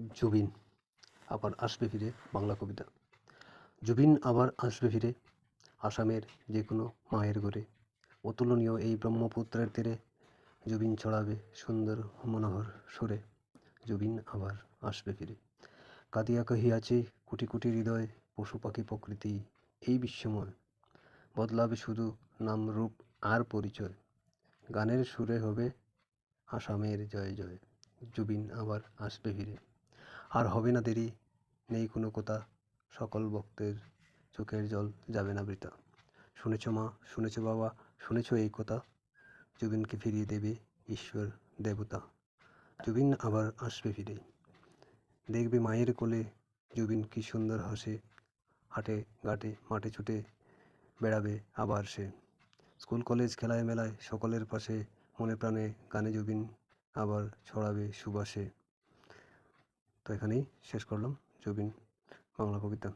জুবিন আবার আসবে ফিরে বাংলা কবিতা। জুবিন আবার আসবে ফিরে আসামের যে কোনো মায়ের ঘরে। অতুলনীয় এই ব্রহ্মপুত্রের তীরে জুবিন ছড়াবে সুন্দর মনোহর সুরে। জুবিন আবার আসবে ফিরে। কাঁদিয়া কহিয়াছে কোটি কোটি হৃদয়, পশু পাখি প্রকৃতি এই বিশ্বময়। বদলাবে শুধু নাম রূপ আর পরিচয়। গানের সুরে হবে আসামের জয় জয়। জুবিন আবার আসবে ফিরে। আর হবে না দেরি, নেই কোনো কথা, সকল ভক্তের চোখের জল যাবে না বৃথা। শুনেছ মা, শুনেছ বাবা, শুনেছ এই কথা, জুবিনকে ফিরিয়ে দেবে ঈশ্বর দেবতা। জুবিন আবার আসবে ফিরে। দেখবে মায়ের কোলে জুবিন কি সুন্দর হাসে, হাটে ঘাটে মাঠে ছুটে বেড়াবে আবার সে। স্কুল কলেজ খেলায় মেলায় সকলের পাশে, মনে প্রাণে গানে জুবিন আবার ছড়াবে সুবাসে। তো এখানেই শেষ করলাম জুবিন বাংলা কবিতা।